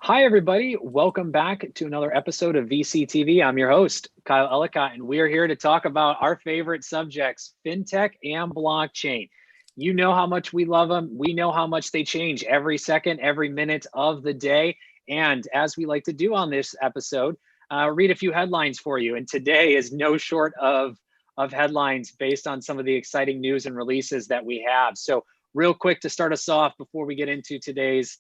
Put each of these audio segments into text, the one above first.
Hi, everybody. Welcome back to another episode of VCTV. I'm your host, Kyle Ellicott, and we are here to talk about our favorite subjects, fintech and blockchain. You know how much we love them. We know how much they change every second, every minute of the day. And as we like to do on this episode, read a few headlines for you. And today is no short of headlines based on some of the exciting news and releases that we have. So real quick to start us off before we get into today's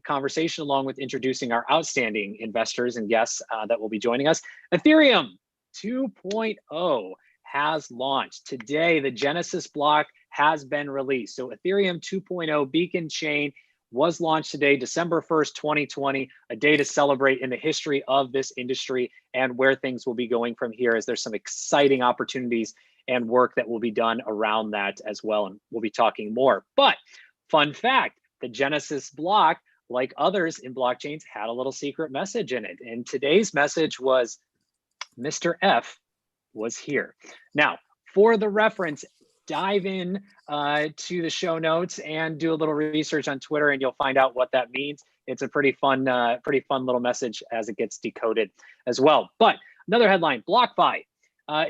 conversation, along with introducing our outstanding investors and guests that will be joining us. Ethereum 2.0 has launched. Today, the Genesis block has been released. So Ethereum 2.0 Beacon Chain was launched today, December 1st, 2020, a day to celebrate in the history of this industry and where things will be going from here, as there's some exciting opportunities and work that will be done around that as well. And we'll be talking more. But fun fact, the Genesis block, like others in blockchains, had a little secret message in it. And today's message was Mr. F was here. Now, for the reference, dive in to the show notes and do a little research on Twitter, and you'll find out what that means. It's a pretty fun little message as it gets decoded as well. But another headline: BlockFi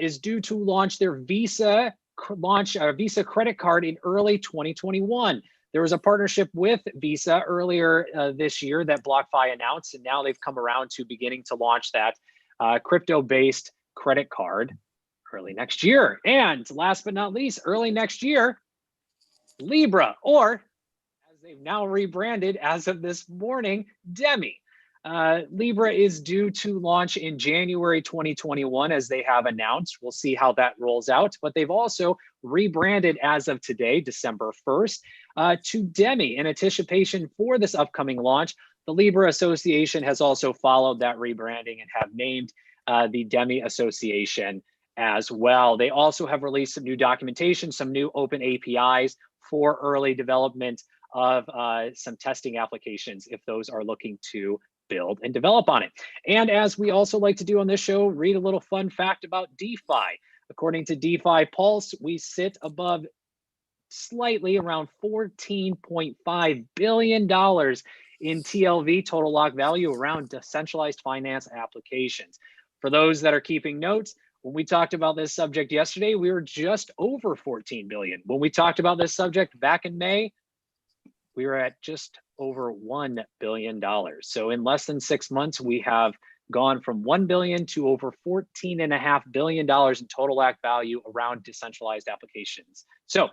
is due to launch their Visa credit card in early 2021. There was a partnership with Visa earlier this year that BlockFi announced, and now they've come around to beginning to launch that crypto-based credit card early next year. And last but not least, early next year, Libra, or as they've now rebranded as of this morning, Demi. Libra is due to launch in January 2021, as they have announced. We'll see how that rolls out. But they've also rebranded as of today, December 1st, to Demi in anticipation for this upcoming launch. The Libra Association has also followed that rebranding and have named the Demi Association as well. They also have released some new documentation, some new open APIs for early development of some testing applications if those are looking to build and develop on it. And as we also like to do on this show, read a little fun fact about DeFi. According to DeFi Pulse, we sit above slightly around $14.5 billion in TLV, total lock value, around decentralized finance applications. For those that are keeping notes, when we talked about this subject yesterday, we were just over 14 billion. When we talked about this subject back in May, we were at just over $1 billion. So in less than 6 months, we have gone from 1 billion to over $14.5 billion in total lock value around decentralized applications. So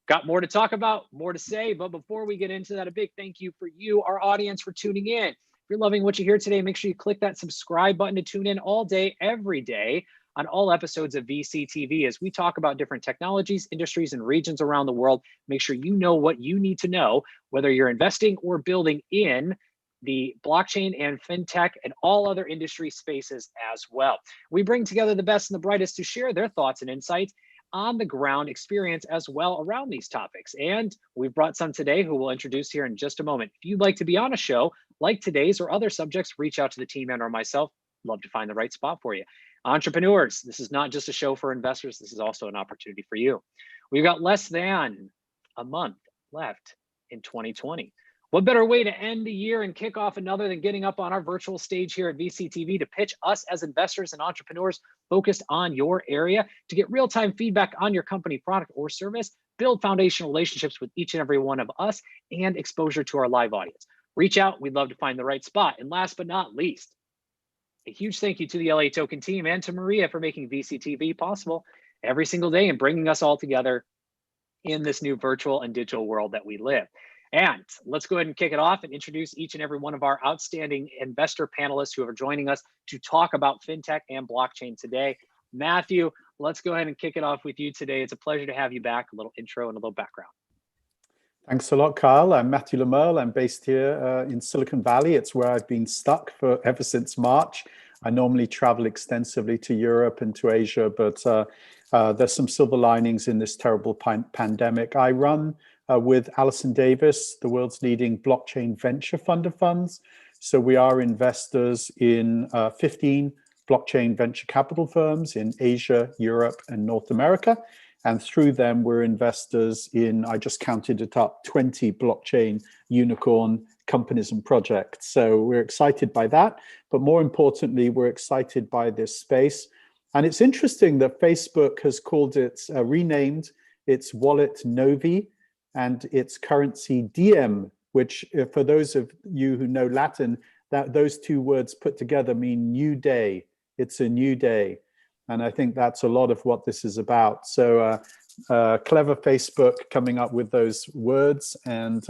got more to talk about, more to say, but before we get into that, a big thank you for you, our audience, for tuning in. If you're loving what you hear today, make sure you click that subscribe button to tune in all day, every day, on all episodes of VCTV as we talk about different technologies, industries, and regions around the world. Make sure you know what you need to know, whether you're investing or building in the blockchain and fintech and all other industry spaces as well. We bring together the best and the brightest to share their thoughts and insights on the ground experience as well around these topics. And we've brought some today who we'll introduce here in just a moment. If you'd like to be on a show like today's or other subjects, reach out to the team and or myself. Love to find the right spot for you. Entrepreneurs, this is not just a show for investors. This is also an opportunity for you. We've got less than a month left in 2020. What better way to end the year and kick off another than getting up on our virtual stage here at VCTV to pitch us as investors and entrepreneurs focused on your area to get real-time feedback on your company, product, or service, build foundational relationships with each and every one of us, and exposure to our live audience. Reach out. We'd love to find the right spot. And last but not least, a huge thank you to the LATOKEN team and to Maria for making VCTV possible every single day and bringing us all together in this new virtual and digital world that we live. And let's go ahead and kick it off and introduce each and every one of our outstanding investor panelists who are joining us to talk about fintech and blockchain today. Matthew, let's go ahead and kick it off with you today. It's a pleasure to have you back. A little intro and a little background. Thanks a lot, Kyle. I'm Matthew Lemerle. I'm based here in Silicon Valley. It's where I've been stuck for ever since March. I normally travel extensively to Europe and to Asia, but there's some silver linings in this terrible pandemic. I run with Alison Davis, the world's leading blockchain venture fund of funds. So we are investors in 15 blockchain venture capital firms in Asia, Europe, and North America. And through them, we're investors in, I just counted it up, 20 blockchain unicorn companies and projects. So we're excited by that. But more importantly, we're excited by this space. And it's interesting that Facebook has called it, renamed its wallet Novi and its currency Diem, which for those of you who know Latin, that those two words put together mean new day. It's a new day. And I think that's a lot of what this is about. So clever Facebook coming up with those words, and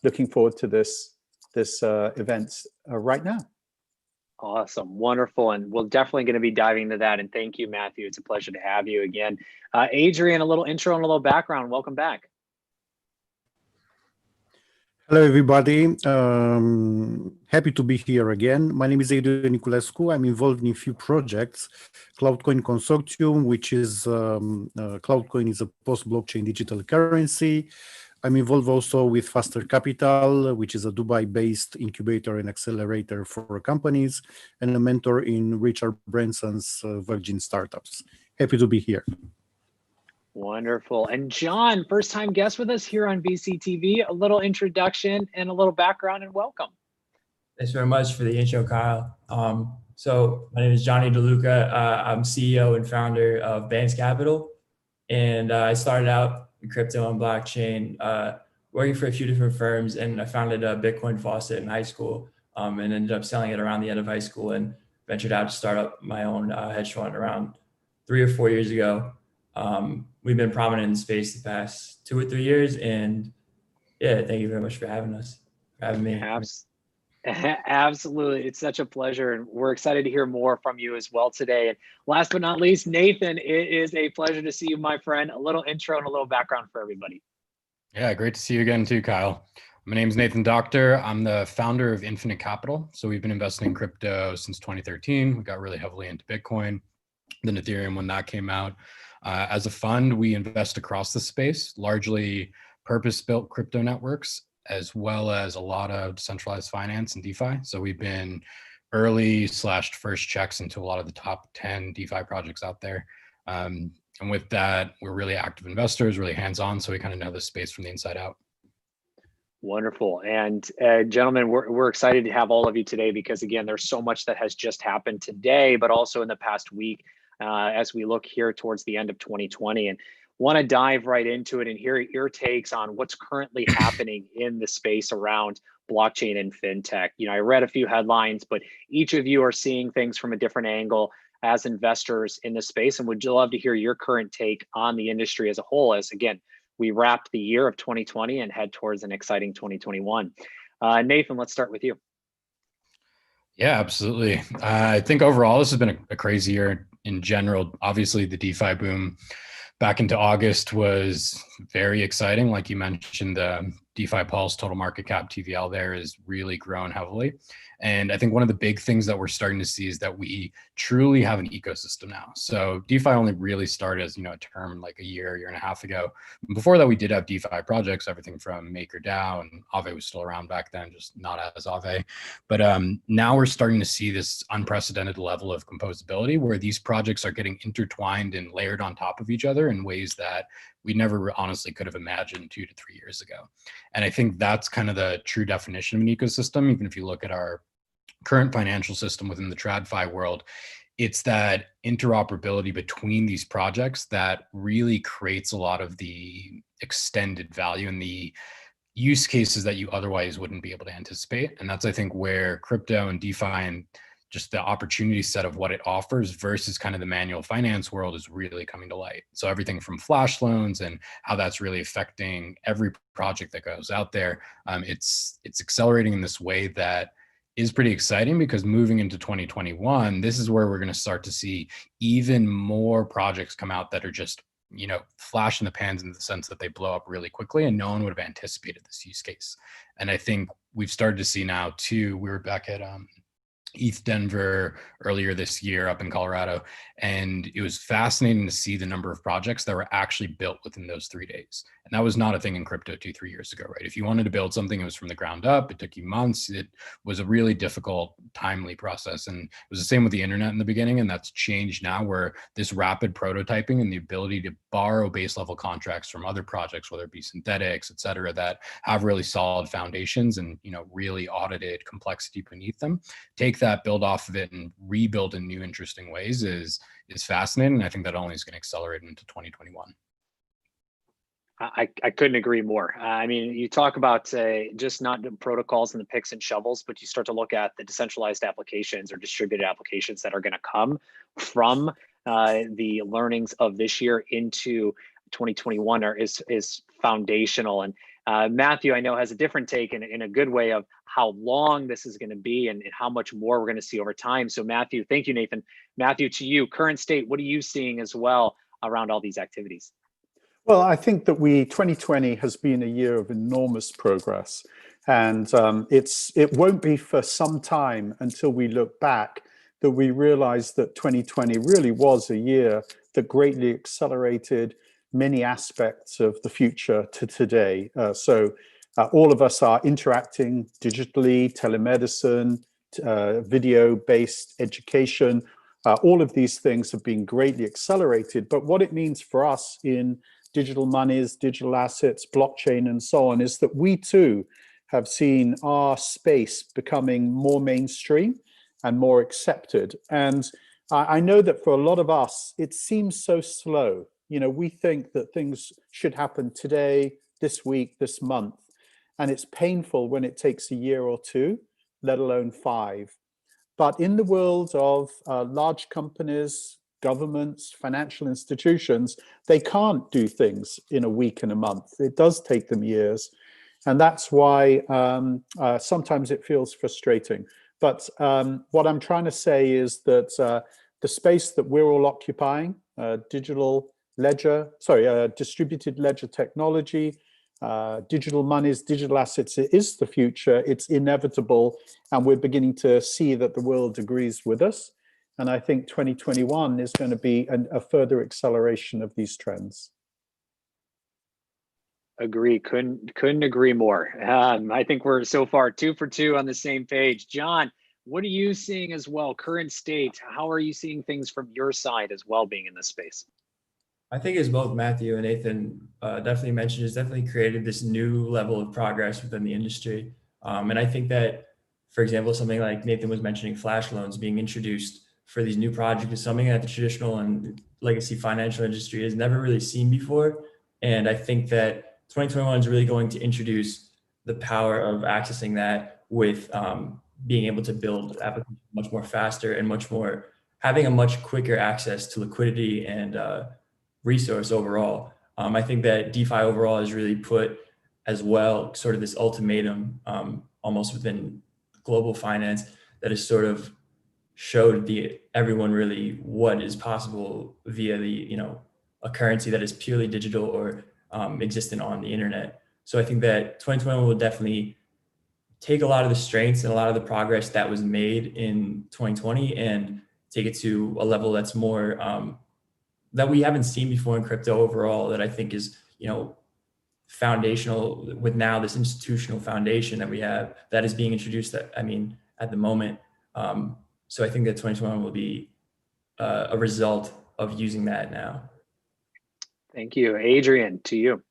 looking forward to this event right now. Awesome, wonderful, and we're definitely going to be diving into that. And thank you, Matthew. It's a pleasure to have you again. Adrian, a little intro and a little background. Welcome back. Hello, everybody. Happy to be here again. My name is Adrian Niculescu. I'm involved in a few projects. CloudCoin Consortium, which is CloudCoin is a post-blockchain digital currency. I'm involved also with Faster Capital, which is a Dubai-based incubator and accelerator for companies, and a mentor in Richard Branson's Virgin Startups. Happy to be here. Wonderful. And John, first time guest with us here on VCTV, a little introduction and a little background and welcome. Thanks very much for the intro, Kyle. So my name is Johnny DeLuca. I'm CEO and founder of Banks Capital. And I started out in crypto and blockchain, working for a few different firms. And I founded a Bitcoin faucet in high school and ended up selling it around the end of high school and ventured out to start up my own hedge fund around 3 or 4 years ago. We've been prominent in the space the past 2 or 3 years, and yeah, thank you very much for having us, for having me. Absolutely, it's such a pleasure, and we're excited to hear more from you as well today. And last but not least, Nathan, it is a pleasure to see you, my friend. A little intro and a little background for everybody. Yeah, great to see you again too, Kyle. My name is Nathan Doctor. I'm the founder of Infinite Capital. So we've been investing in crypto since 2013. We got really heavily into Bitcoin, then Ethereum when that came out. As a fund, we invest across the space, largely purpose-built crypto networks, as well as a lot of decentralized finance and DeFi. So we've been early/first checks into a lot of the top 10 DeFi projects out there. And with that, we're really active investors, really hands-on, so we kind of know the space from the inside out. Wonderful. And gentlemen, we're excited to have all of you today because, again, there's so much that has just happened today, but also in the past week as we look here towards the end of 2020. And want to dive right into it and hear your takes on what's currently happening in the space around blockchain and fintech. You know, I read a few headlines, but each of you are seeing things from a different angle as investors in the space, and would love to hear your current take on the industry as a whole, as again, we wrapped the year of 2020 and head towards an exciting 2021. Nathan, let's start with you. Yeah, absolutely. I think overall, this has been a crazy year in general. Obviously, the DeFi boom back into August was very exciting. Like you mentioned, the DeFi Pulse total market cap TVL there is really grown heavily. And I think one of the big things that we're starting to see is that we truly have an ecosystem now. So DeFi only really started as, a term like a year and a half ago. Before that, we did have DeFi projects, everything from MakerDAO, and Aave was still around back then, just not as Aave. But now we're starting to see this unprecedented level of composability where these projects are getting intertwined and layered on top of each other in ways that we never honestly could have imagined 2 to 3 years ago. And I think that's kind of the true definition of an ecosystem. Even if you look at our current financial system within the TradFi world, it's that interoperability between these projects that really creates a lot of the extended value and the use cases that you otherwise wouldn't be able to anticipate. And that's, I think, where crypto and DeFi and just the opportunity set of what it offers versus kind of the manual finance world is really coming to light. So everything from flash loans and how that's really affecting every project that goes out there, it's accelerating in this way that is pretty exciting, because moving into 2021, this is where we're going to start to see even more projects come out that are just, flash in the pans in the sense that they blow up really quickly and no one would have anticipated this use case. And I think we've started to see now too, we were back at ETH Denver earlier this year up in Colorado. And it was fascinating to see the number of projects that were actually built within those 3 days. And that was not a thing in crypto 2-3 years ago, right? If you wanted to build something, it was from the ground up. It took you months. It was a really difficult, timely process. And it was the same with the internet in the beginning. And that's changed now, where this rapid prototyping and the ability to borrow base level contracts from other projects, whether it be synthetics, et cetera, that have really solid foundations and, really audited complexity beneath them, take that, build off of it, and rebuild in new interesting ways is fascinating. And I think that only is going to accelerate into 2021. I couldn't agree more. I mean, you talk about just not the protocols and the picks and shovels, but you start to look at the decentralized applications or distributed applications that are going to come from the learnings of this year into 2021 is foundational. And Matthew, I know, has a different take in a good way of how long this is going to be and how much more we're going to see over time. So Matthew, thank you, Nathan. Matthew, to you, current state, what are you seeing as well around all these activities? Well, I think that 2020 has been a year of enormous progress, and it won't be for some time until we look back that we realize that 2020 really was a year that greatly accelerated many aspects of the future to today. So all of us are interacting digitally, telemedicine, video-based education. All of these things have been greatly accelerated, but what it means for us in digital monies, digital assets, blockchain, and so on, is that we too have seen our space becoming more mainstream and more accepted. And I know that for a lot of us, it seems so slow. We think that things should happen today, this week, this month. And it's painful when it takes a year or two, let alone 5. But in the world of large companies, governments, financial institutions, they can't do things in a week and a month. It does take them years. And that's why sometimes it feels frustrating. But what I'm trying to say is that the space that we're all occupying, distributed ledger technology, digital monies, digital assets, it is the future. It's inevitable. And we're beginning to see that the world agrees with us. And I think 2021 is going to be a further acceleration of these trends. Agree. Couldn't agree more. I think we're so far 2 for 2 on the same page. John, what are you seeing as well? Current state, how are you seeing things from your side as well, being in this space? I think, as both Matthew and Nathan definitely mentioned, has definitely created this new level of progress within the industry. And I think that, for example, something like Nathan was mentioning, flash loans being introduced for these new projects is something that the traditional and legacy financial industry has never really seen before. And I think that 2021 is really going to introduce the power of accessing that with being able to build applications much more faster and having a much quicker access to liquidity and resource overall. I think that DeFi overall has really put as well sort of this ultimatum almost within global finance that has sort of showed everyone really what is possible via a currency that is purely digital or existent on the internet. So I think that 2021 will definitely take a lot of the strengths and a lot of the progress that was made in 2020 and take it to a level that's more that we haven't seen before in crypto overall, that I think is, foundational with now this institutional foundation that we have that is being introduced at the moment. So I think that 2021 will be a result of using that now. Thank you. Adrian, to you.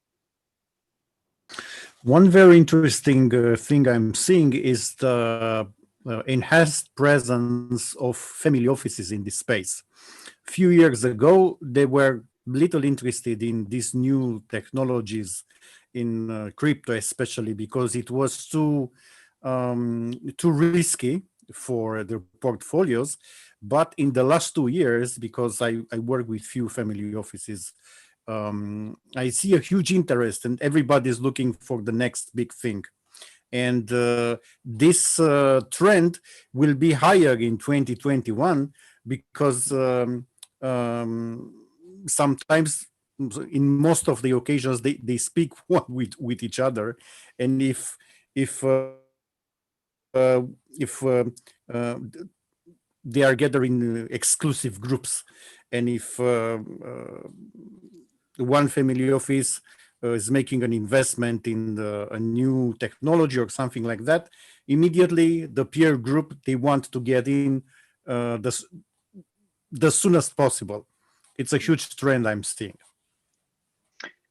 One very interesting thing I'm seeing is the enhanced presence of family offices in this space. A few years ago, they were little interested in these new technologies in crypto, especially because it was too risky for their portfolios. But in the last 2 years, because I work with few family offices, I see a huge interest and everybody's looking for the next big thing. And this trend will be higher in 2021 because sometimes, in most of the occasions, they speak one with each other. And if they are gathering exclusive groups. And if one family office is making an investment in a new technology or something like that, immediately the peer group, they want to get in the soonest possible. It's a huge trend I'm seeing.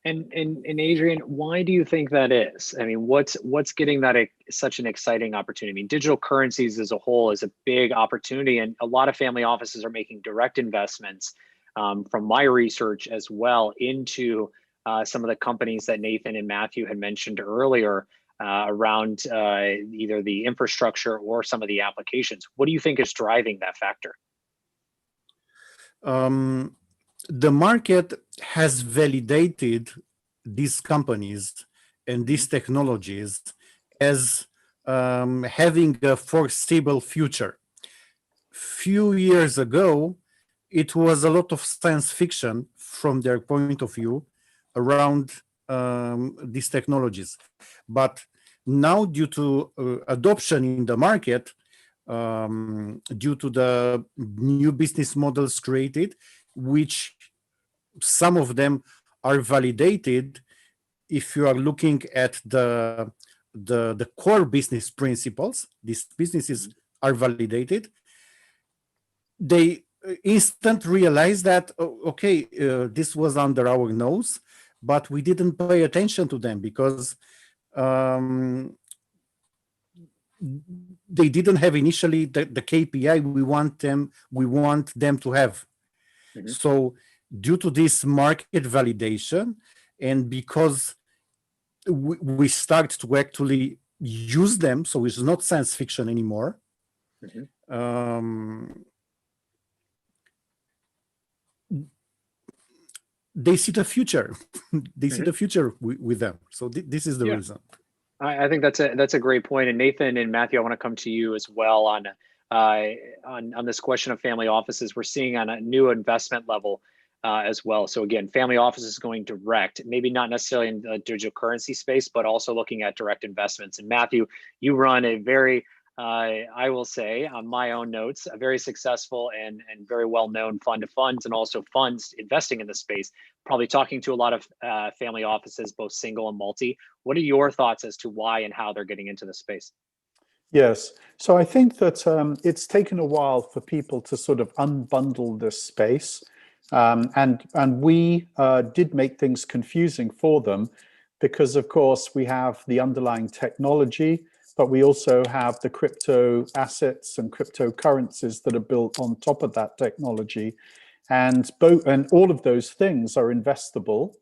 And Adrian, why do you think that is? I mean, what's getting that such an exciting opportunity? I mean, digital currencies as a whole is a big opportunity, and a lot of family offices are making direct investments from my research as well into some of the companies that Nathan and Matthew had mentioned earlier around either the infrastructure or some of the applications. What do you think is driving that factor? The market has validated these companies and these technologies as having a foreseeable future. Few years ago, it was a lot of science fiction from their point of view around these technologies. But now, due to adoption in the market, due to the new business models created, which some of them are validated if you are looking at the core business principles. These businesses are validated. They instant realize that, okay, this was under our nose, but we didn't pay attention to them because they didn't have initially the KPI we want them to have. Mm-hmm. So due to this market validation, and because we start to actually use them, so it's not science fiction anymore. Mm-hmm. They see the future. They see the future with them. So this is the reason. I think that's a great point. And Nathan and Matthew, I want to come to you as well on this question of family offices. We're seeing on a new investment level as well. So again, family offices going direct, maybe not necessarily in the digital currency space, but also looking at direct investments. And Matthew, you run a very, I will say on my own notes, a very successful and very well-known fund of funds, and also funds investing in the space, probably talking to a lot of family offices, both single and multi. What are your thoughts as to why and how they're getting into the space? Yes, so I think that it's taken a while for people to sort of unbundle this space. And we did make things confusing for them because, of course, we have the underlying technology, but we also have the crypto assets and cryptocurrencies that are built on top of that technology. And all of those things are investable.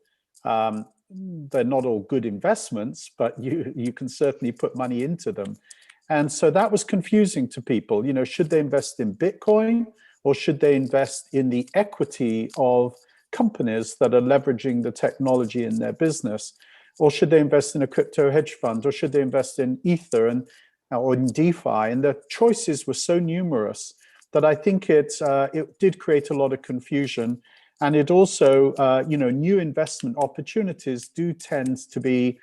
They're not all good investments, but you can certainly put money into them. And so that was confusing to people. You know, should they invest in Bitcoin, or should they invest in the equity of companies that are leveraging the technology in their business? Or should they invest in a crypto hedge fund? Or should they invest in Ether or in DeFi? And the choices were so numerous that I think it did create a lot of confusion. And it also, new investment opportunities do tend to be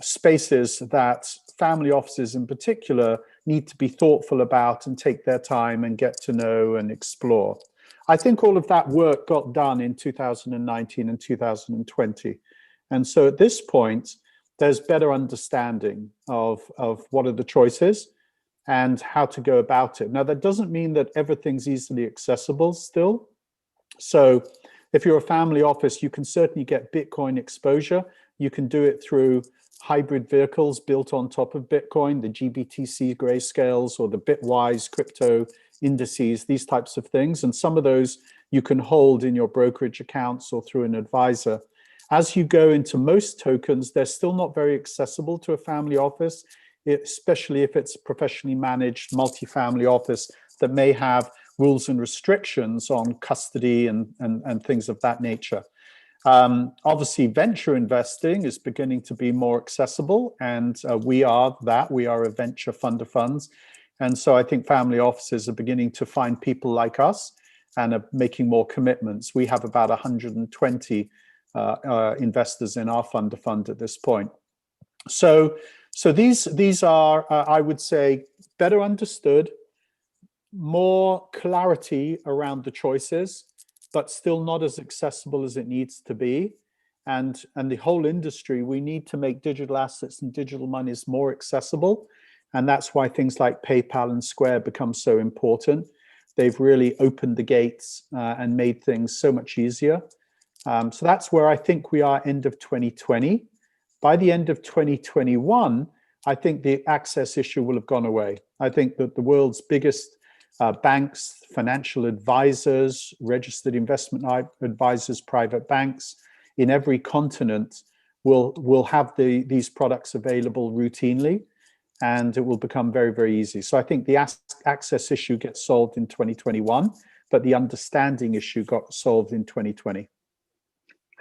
spaces that family offices in particular need to be thoughtful about and take their time and get to know and explore. I think all of that work got done in 2019 and 2020. And so at this point, there's better understanding of what are the choices and how to go about it. Now, that doesn't mean that everything's easily accessible still. So if you're a family office, you can certainly get Bitcoin exposure. You can do it through hybrid vehicles built on top of Bitcoin, the GBTC grayscales or the Bitwise crypto indices, these types of things. And some of those you can hold in your brokerage accounts or through an advisor. As you go into most tokens, they're still not very accessible to a family office, especially if it's a professionally managed multifamily office that may have rules and restrictions on custody and things of that nature. Obviously, venture investing is beginning to be more accessible, and we are a venture fund of funds. And so I think family offices are beginning to find people like us and are making more commitments. We have about 120 investors in our fund of fund at this point. So these are, I would say, better understood, more clarity around the choices, but still not as accessible as it needs to be. And the whole industry, we need to make digital assets and digital monies more accessible. And that's why things like PayPal and Square become so important. They've really opened the gates and made things so much easier. So that's where I think we are end of 2020. By the end of 2021, I think the access issue will have gone away. I think that the world's biggest banks, financial advisors, registered investment advisors, private banks in every continent will have these products available routinely, and it will become very, very easy. So I think the access issue gets solved in 2021, but the understanding issue got solved in 2020.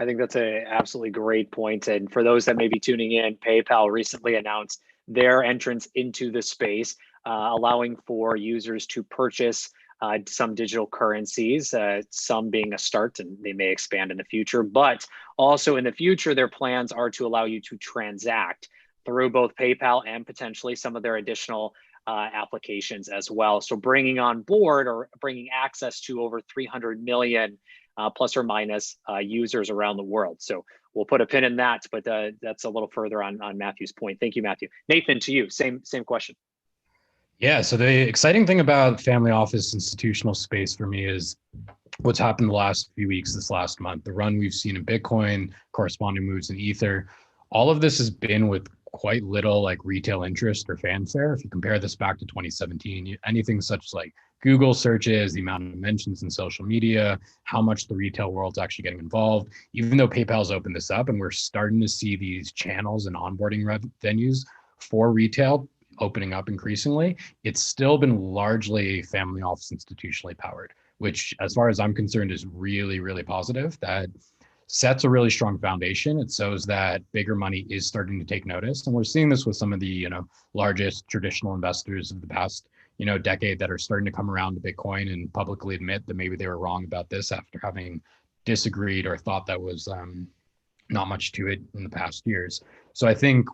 I think that's an absolutely great point. And for those that may be tuning in, PayPal recently announced their entrance into the space, allowing for users to purchase some digital currencies, some being a start, and they may expand in the future. But also in the future, their plans are to allow you to transact through both PayPal and potentially some of their additional applications as well. So bringing on board or bringing access to over 300 million plus or minus users around the world. So we'll put a pin in that, but that's a little further on Matthew's point. Thank you, Matthew. Nathan, to you, same question. Yeah, so the exciting thing about family office institutional space for me is what's happened the last few weeks, this last month, the run we've seen in Bitcoin, corresponding moves in Ether. All of this has been with quite little like retail interest or fanfare. If you compare this back to 2017, anything such as like Google searches, the amount of mentions in social media, how much the retail world's actually getting involved, even though PayPal's opened this up and we're starting to see these channels and onboarding venues for retail opening up increasingly, it's still been largely family office institutionally powered, which as far as I'm concerned is really, really positive. That sets a really strong foundation. It shows that bigger money is starting to take notice. And we're seeing this with some of the, largest traditional investors of the past, decade that are starting to come around to Bitcoin and publicly admit that maybe they were wrong about this after having disagreed or thought that was not much to it in the past years. So I think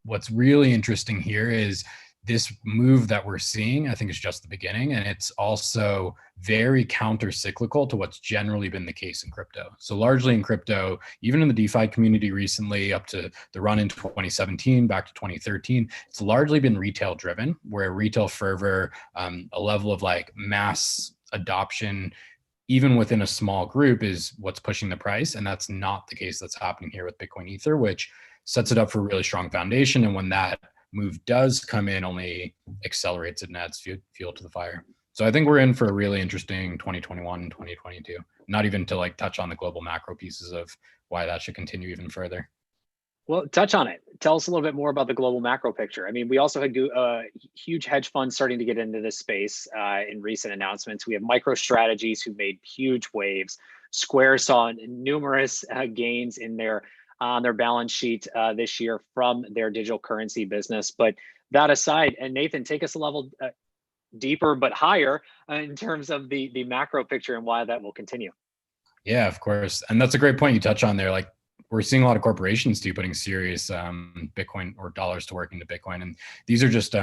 what's really interesting here is this move that we're seeing, I think, is just the beginning. And it's also very counter-cyclical to what's generally been the case in crypto. So largely in crypto, even in the DeFi community recently, up to the run in 2017, back to 2013, it's largely been retail driven, where retail fervor, a level of like mass adoption, even within a small group, is what's pushing the price. And that's not the case that's happening here with Bitcoin Ether, which sets it up for a really strong foundation. And when that move does come in, only accelerates it and adds fuel to the fire. So I think we're in for a really interesting 2021 and 2022, not even to like touch on the global macro pieces of why that should continue even further. Well, touch on it. Tell us a little bit more about the global macro picture. I mean, we also had huge hedge funds starting to get into this space in recent announcements. We have MicroStrategies who made huge waves. Square saw numerous gains in on their balance sheet this year from their digital currency business. But that aside, and Nathan, take us a level deeper but higher in terms of the macro picture and why that will continue. Yeah, of course. And that's a great point you touch on there. Like, we're seeing a lot of corporations too putting serious Bitcoin or dollars to work into Bitcoin. And these are just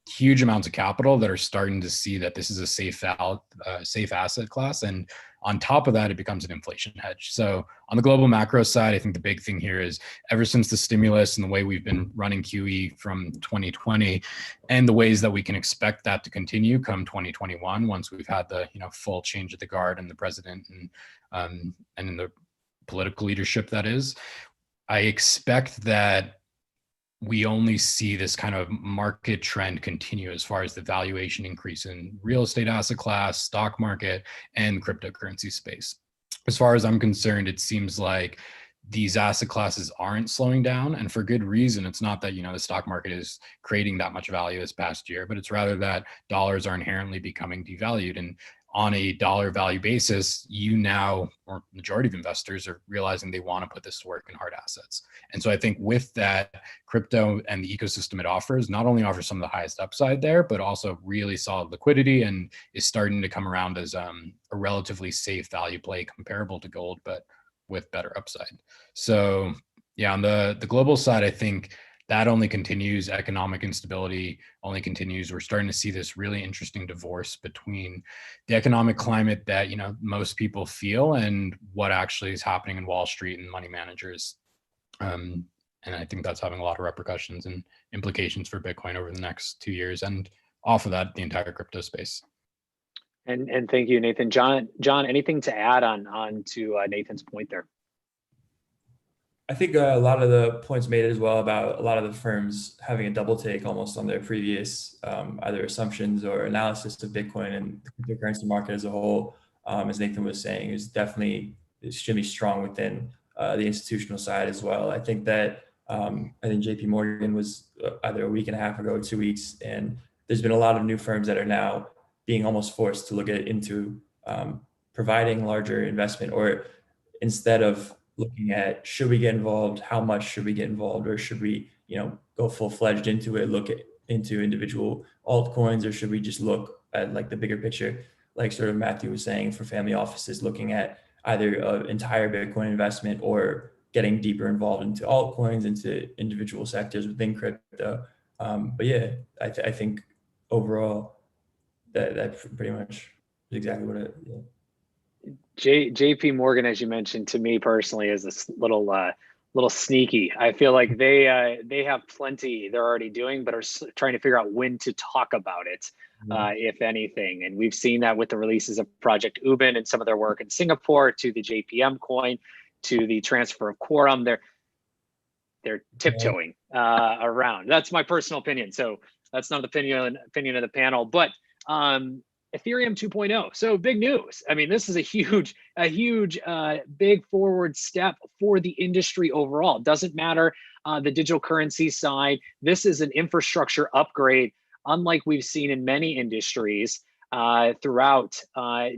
huge amounts of capital that are starting to see that this is a safe asset class. And on top of that, it becomes an inflation hedge. So on the global macro side, I think the big thing here is ever since the stimulus and the way we've been running QE from 2020 and the ways that we can expect that to continue come 2021, once we've had the full change of the guard and the president and in the political leadership that is, I expect that we only see this kind of market trend continue as far as the valuation increase in real estate asset class, stock market, and cryptocurrency space. As far as I'm concerned, it seems like these asset classes aren't slowing down, and for good reason. It's not that the stock market is creating that much value this past year, but it's rather that dollars are inherently becoming devalued. And on a dollar value basis, or majority of investors are realizing they want to put this to work in hard assets. And so I think with that, crypto and the ecosystem it offers not only offers some of the highest upside there, but also really solid liquidity and is starting to come around as a relatively safe value play comparable to gold, but with better upside. So yeah, on the global side, I think that only continues. Economic instability only continues. We're starting to see this really interesting divorce between the economic climate that, you know, most people feel and what actually is happening in Wall Street and money managers. And I think that's having a lot of repercussions and implications for Bitcoin over the next 2 years, and off of that, the entire crypto space. And thank you, Nathan. John, anything to add on to Nathan's point there? I think a lot of the points made as well about a lot of the firms having a double take almost on their previous either assumptions or analysis of Bitcoin and the cryptocurrency market as a whole. As Nathan was saying, is definitely extremely strong within the institutional side as well. I think that I think JP Morgan was either a week and a half ago, 2 weeks, and there's been a lot of new firms that are now being almost forced to look into providing larger investment, or instead of looking at should we get involved, how much should we get involved, or should we, you know, go full-fledged into it, into individual altcoins, or should we just look at like the bigger picture, like sort of Matthew was saying, for family offices, looking at either an entire Bitcoin investment or getting deeper involved into altcoins, into individual sectors within crypto. But yeah, I think overall that pretty much is exactly what it. Yeah. JP Morgan, as you mentioned, to me personally, is this little sneaky. I feel like they have plenty they're already doing, but are trying to figure out when to talk about it, if anything. And we've seen that with the releases of Project Ubin and some of their work in Singapore, to the JPM coin, to the transfer of Quorum. They're tiptoeing around. That's my personal opinion. So that's not the opinion of the panel, but Ethereum 2.0. So big news. I mean, this is a huge, big forward step for the industry overall. It doesn't matter the digital currency side. This is an infrastructure upgrade, unlike we've seen in many industries throughout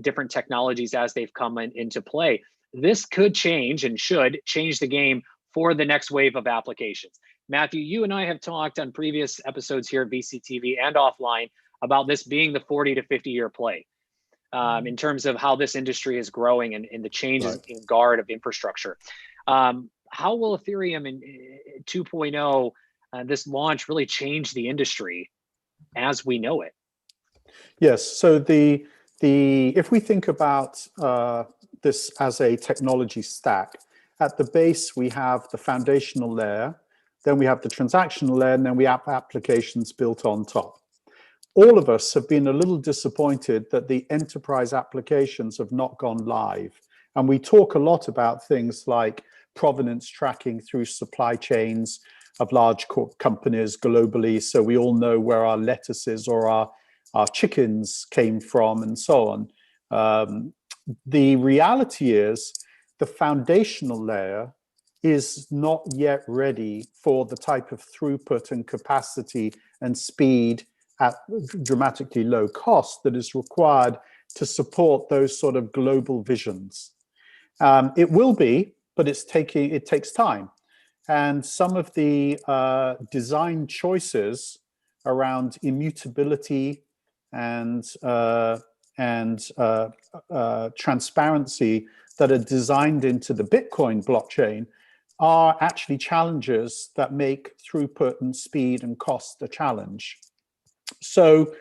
different technologies as they've come into play. This could change and should change the game for the next wave of applications. Matthew, you and I have talked on previous episodes here at VCTV and offline about this being the 40 to 50 year play in terms of how this industry is growing and the changes in guard of infrastructure. How will Ethereum in 2.0, this launch, really change the industry as we know it? Yes, so if we think about this as a technology stack, at the base we have the foundational layer, then we have the transactional layer, and then we have applications built on top. All of us have been a little disappointed that the enterprise applications have not gone live. And we talk a lot about things like provenance tracking through supply chains of large companies globally, so we all know where our lettuces or our chickens came from and so on. The reality is the foundational layer is not yet ready for the type of throughput and capacity and speed at dramatically low cost that is required to support those sort of global visions. It will be, but it takes time. And some of the design choices around immutability and transparency that are designed into the Bitcoin blockchain are actually challenges that make throughput and speed and cost a challenge. So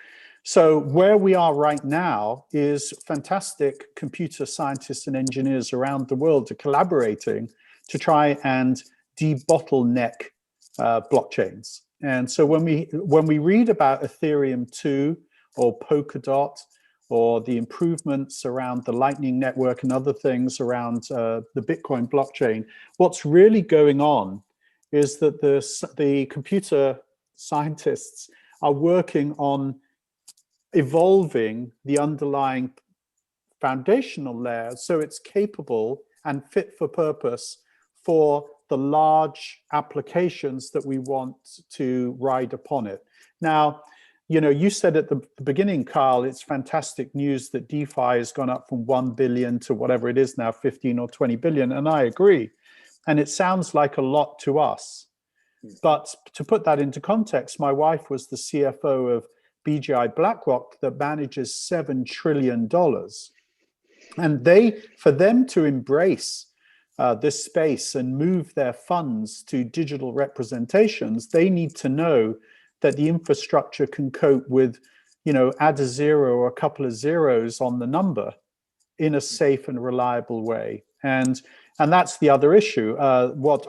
where we are right now is fantastic computer scientists and engineers around the world are collaborating to try and debottleneck blockchains. And so when we read about Ethereum 2 or Polkadot or the improvements around the Lightning Network and other things around the Bitcoin blockchain, what's really going on is that the computer scientists are working on evolving the underlying foundational layer so it's capable and fit for purpose for the large applications that we want to ride upon it. Now, you know, you said at the beginning, Carl, it's fantastic news that DeFi has gone up from 1 billion to whatever it is now, 15 or 20 billion, and I agree. And it sounds like a lot to us. But to put that into context, my wife was the CFO of BGI BlackRock that manages $7 trillion. And for them to embrace this space and move their funds to digital representations, they need to know that the infrastructure can cope with, add a zero or a couple of zeros on the number in a safe and reliable way. And that's the other issue. What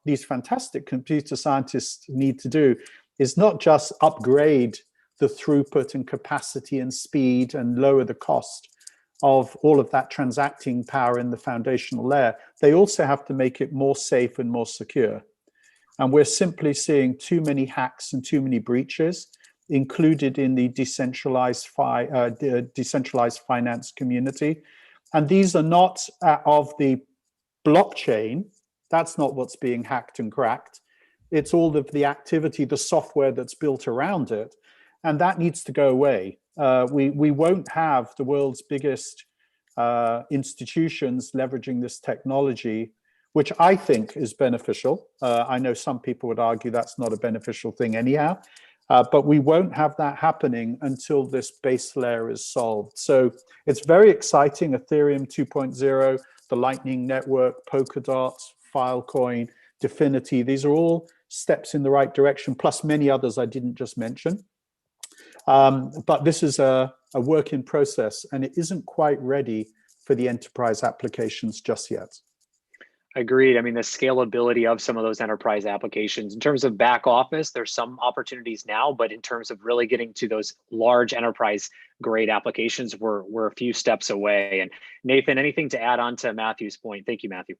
these fantastic computer scientists need to do is not just upgrade the throughput and capacity and speed and lower the cost of all of that transacting power in the foundational layer. They also have to make it more safe and more secure. And we're simply seeing too many hacks and too many breaches included in the decentralized finance community. And these are not of the blockchain. That's not what's being hacked and cracked. It's all of the activity, the software that's built around it. And that needs to go away. We won't have the world's biggest institutions leveraging this technology, which I think is beneficial. I know some people would argue that's not a beneficial thing anyhow, but we won't have that happening until this base layer is solved. So it's very exciting. Ethereum 2.0, the Lightning Network, Polkadot, Filecoin, Dfinity, these are all steps in the right direction, plus many others I didn't just mention. But this is a work in process, and it isn't quite ready for the enterprise applications just yet. Agreed. I mean, the scalability of some of those enterprise applications in terms of back office, there's some opportunities now, but in terms of really getting to those large enterprise grade applications, we're a few steps away. And Nathan, anything to add on to Matthew's point? Thank you, Matthew.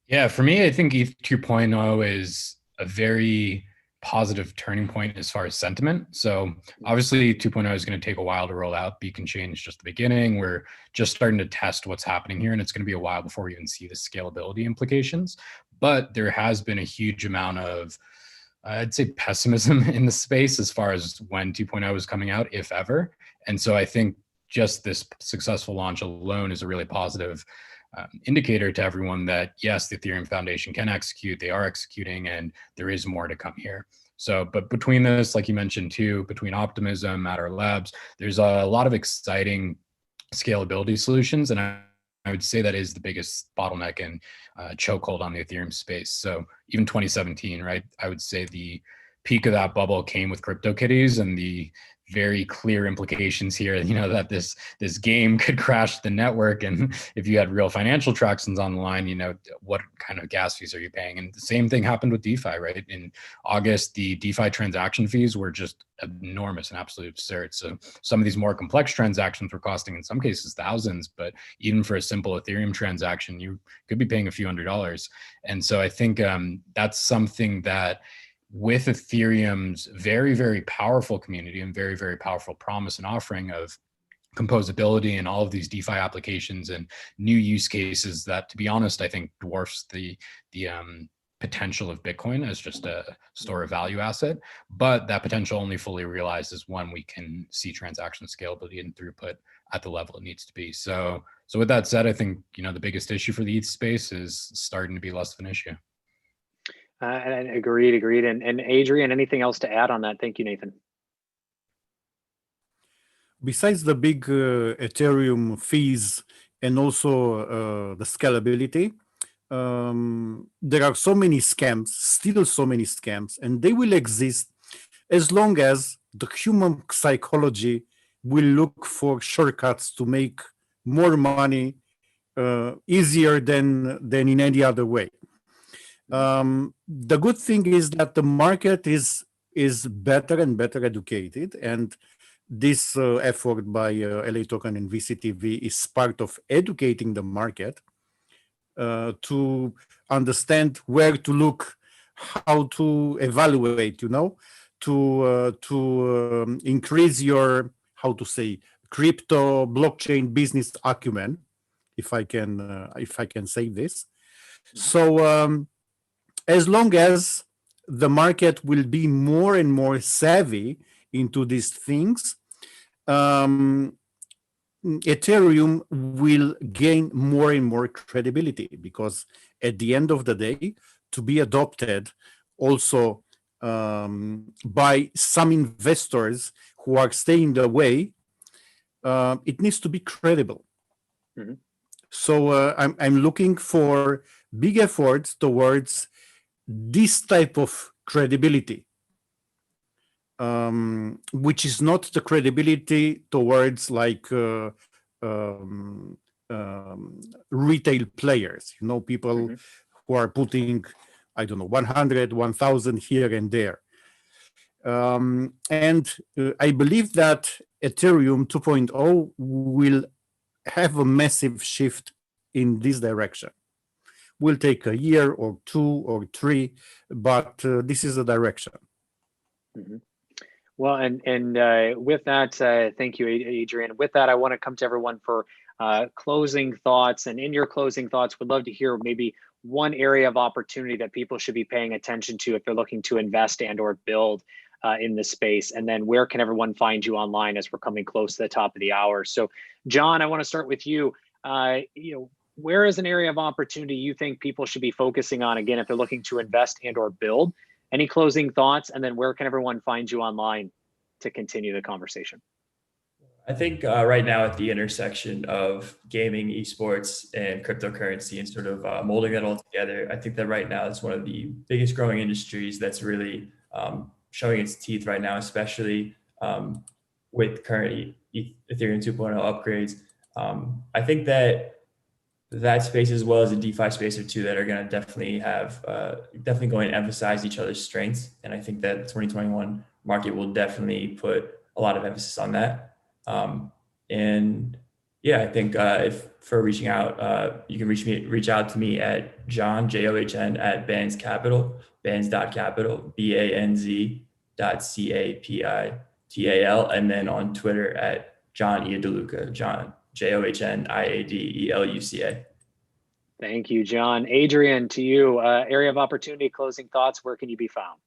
Yeah, for me, I think ETH 2.0 is a very positive turning point as far as sentiment. So obviously 2.0 is going to take a while to roll out. Beacon Chain is just the beginning. We're just starting to test what's happening here, and it's going to be a while before we even see the scalability implications. But there has been a huge amount of, I'd say, pessimism in the space as far as when 2.0 is coming out, if ever. And so I think just this successful launch alone is a really positive indicator to everyone that yes, the Ethereum Foundation can execute, they are executing, and there is more to come here. So, but between this, like you mentioned too, between Optimism, Matter Labs, there's a lot of exciting scalability solutions, and I would say that is the biggest bottleneck and chokehold on the Ethereum space. So even 2017, right? I would say the peak of that bubble came with CryptoKitties and the very clear implications here, that this game could crash the network, and if you had real financial transactions on the line, what kind of gas fees are you paying? And the same thing happened with DeFi, right? In August, the DeFi transaction fees were just enormous and absolutely absurd. So some of these more complex transactions were costing in some cases thousands, but even for a simple Ethereum transaction, you could be paying a few $100s. And so I think that's something that, with Ethereum's very, very powerful community and very, very powerful promise and offering of composability and all of these DeFi applications and new use cases, that, to be honest, I think dwarfs the potential of Bitcoin as just a store of value asset. But that potential only fully realizes when we can see transaction scalability and throughput at the level it needs to be. So with that said, I think the biggest issue for the ETH space is starting to be less of an issue. And agreed. And Adrian, anything else to add on that? Thank you, Nathan. Besides the big Ethereum fees and also the scalability, there are so many scams, still so many scams, and they will exist as long as the human psychology will look for shortcuts to make more money easier than in any other way. The good thing is that the market is better and better educated, and this effort by LATOKEN and VCTV is part of educating the market to understand where to look, how to evaluate, to increase your, how to say, crypto blockchain business acumen, if I can say this. So as long as the market will be more and more savvy into these things, Ethereum will gain more and more credibility, because at the end of the day, to be adopted also by some investors who are staying away, it needs to be credible. Mm-hmm. So I'm looking for big efforts towards this type of credibility, which is not the credibility towards like retail players, people who are putting, I don't know, 100, 1,000 here and there. And I believe that Ethereum 2.0 will have a massive shift in this direction. Will take a year or 2 or 3, but this is the direction. Well, and with that, thank you, Adrian. With that, I want to come to everyone for closing thoughts. And in your closing thoughts, would love to hear maybe one area of opportunity that people should be paying attention to if they're looking to invest and or build in this space. And then where can everyone find you online as we're coming close to the top of the hour? So, John, I want to start with you. Where is an area of opportunity you think people should be focusing on, again, if they're looking to invest and or build? Any closing thoughts? And then where can everyone find you online to continue the conversation? I think right now at the intersection of gaming, esports, and cryptocurrency and sort of molding it all together, I think that right now it's one of the biggest growing industries that's really showing its teeth right now, especially with current Ethereum 2.0 upgrades. I think that space, as well as the DeFi space, are two that are going to definitely definitely going to emphasize each other's strengths. And I think that the 2021 market will definitely put a lot of emphasis on that. And yeah, I think if for reaching out, you can reach out to me at John, JOHN at Bands Capital, bands.capital, BANZ.CAPITAL, and then on Twitter at John Iadeluca, John, JOHNIADELUCA. Thank you, John. Adrian, to you, area of opportunity, closing thoughts, where can you be found?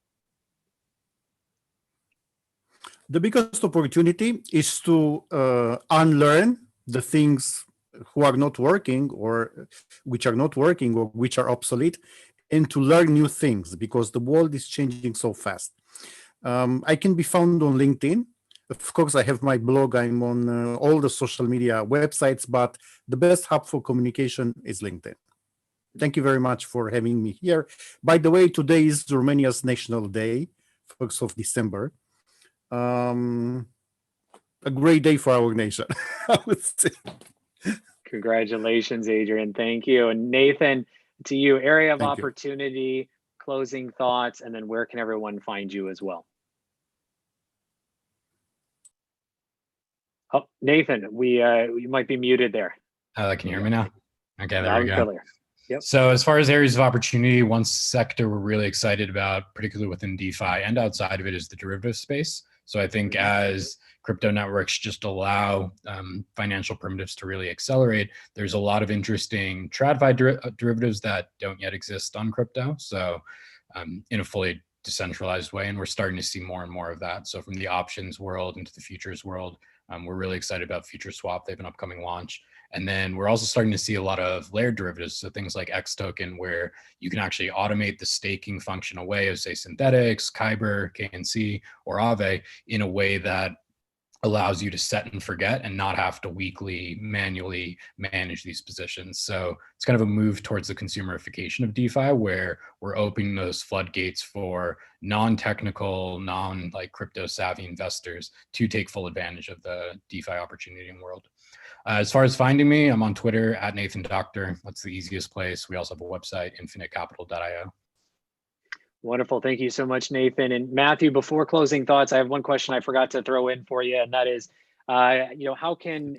The biggest opportunity is to unlearn the things who are not working or which are not working or which are obsolete, and to learn new things because the world is changing so fast. I can be found on LinkedIn. Of course, I have my blog. I'm on all the social media websites, but the best hub for communication is LinkedIn. Thank you very much for having me here. By the way, today is Romania's National Day, 1st of December. A great day for our nation, I would say. Congratulations, Adrian. Thank you. And Nathan, to you, area of opportunity, closing thoughts, and then where can everyone find you as well? Oh, Nathan, you might be muted there. Can you hear me now? Okay, there we go. Clear. Yep. So as far as areas of opportunity, one sector we're really excited about, particularly within DeFi and outside of it, is the derivative space. So I think as crypto networks just allow financial primitives to really accelerate, there's a lot of interesting TradFi derivatives that don't yet exist on crypto. So in a fully decentralized way, and we're starting to see more and more of that. So from the options world into the futures world, we're really excited about FutureSwap. They have an upcoming launch. And then we're also starting to see a lot of layered derivatives. So things like LATOKEN, where you can actually automate the staking function away of, say, Synthetics, Kyber, KNC, or Aave in a way that allows you to set and forget and not have to weekly manually manage these positions. So it's kind of a move towards the consumerification of DeFi, where we're opening those floodgates for non-technical, non-like crypto savvy investors to take full advantage of the DeFi opportunity in the world. As far as finding me, I'm on Twitter at Nathan Doctor. That's the easiest place. We also have a website, infinitecapital.io. Wonderful. Thank you so much, Nathan. And Matthew, before closing thoughts, I have one question I forgot to throw in for you, and that is, how can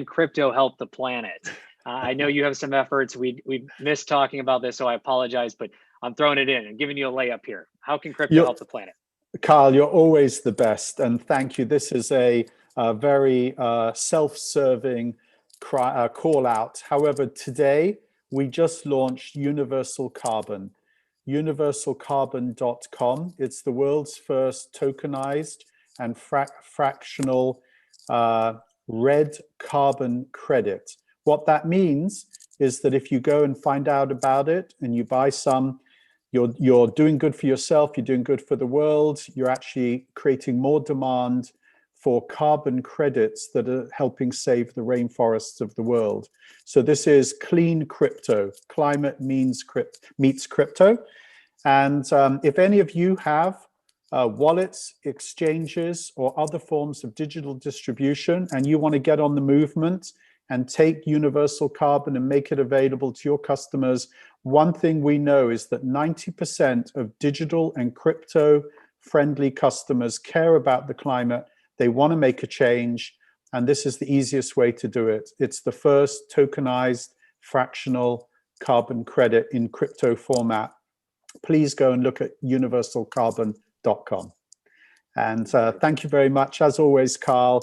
crypto help the planet? I know you have some efforts. We missed talking about this, so I apologize, but I'm throwing it in and giving you a layup here. How can crypto help the planet? Kyle, you're always the best, and thank you. This is a very self-serving call out. However, today we just launched Universal Carbon. universalcarbon.com. It's the world's first tokenized and fractional red carbon credit. What that means is that if you go and find out about it and you buy some, you're doing good for yourself, you're doing good for the world, you're actually creating more demand for carbon credits that are helping save the rainforests of the world. So this is clean crypto. Climate meets crypto. And if any of you have wallets, exchanges, or other forms of digital distribution, and you want to get on the movement and take universal carbon and make it available to your customers, one thing we know is that 90% of digital and crypto friendly customers care about the climate. They want to make a change, and this is the easiest way to do it. It's the first tokenized fractional carbon credit in crypto format. Please go and look at universalcarbon.com. And thank you very much. As always, Carl,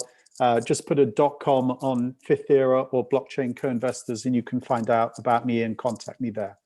just put a .com on Fifth Era or Blockchain Co-Investors, and you can find out about me and contact me there.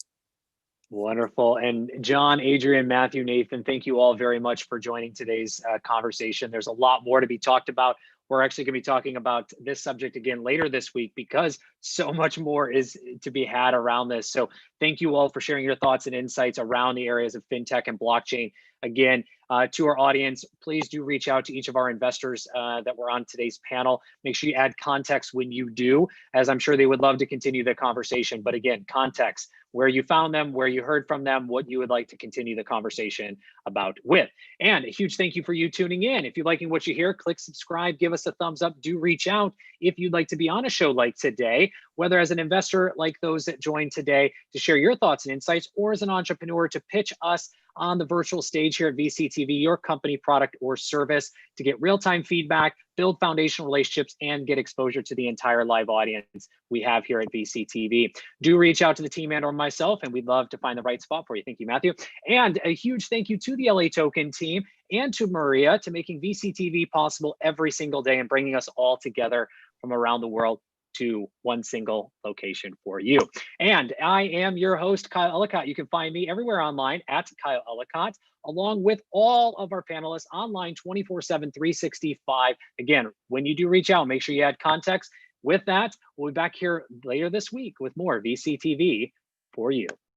Wonderful. And John, Adrian, Matthew, Nathan, thank you all very much for joining today's conversation. There's a lot more to be talked about. We're actually going to be talking about this subject again later this week because so much more is to be had around this. So thank you all for sharing your thoughts and insights around the areas of fintech and blockchain. Again, to our audience, please do reach out to each of our investors that were on today's panel. Make sure you add context when you do, as I'm sure they would love to continue the conversation. But again, context, where you found them, where you heard from them, what you would like to continue the conversation about with. And a huge thank you for you tuning in. If you're liking what you hear, click subscribe, give us a thumbs up, do reach out if you'd like to be on a show like today, whether as an investor like those that joined today to share your thoughts and insights, or as an entrepreneur to pitch us on the virtual stage here at VCTV, your company, product, or service to get real-time feedback, build foundational relationships, and get exposure to the entire live audience we have here at VCTV. Do reach out to the team and or myself, and we'd love to find the right spot for you. Thank you, Matthew. And a huge thank you to the LATOKEN team and to Maria to making VCTV possible every single day and bringing us all together from around the world to one single location for you. And I am your host, Kyle Ellicott. You can find me everywhere online at Kyle Ellicott, along with all of our panelists online 24/7, 365. Again, when you do reach out, make sure you add context. With that, we'll be back here later this week with more VCTV for you.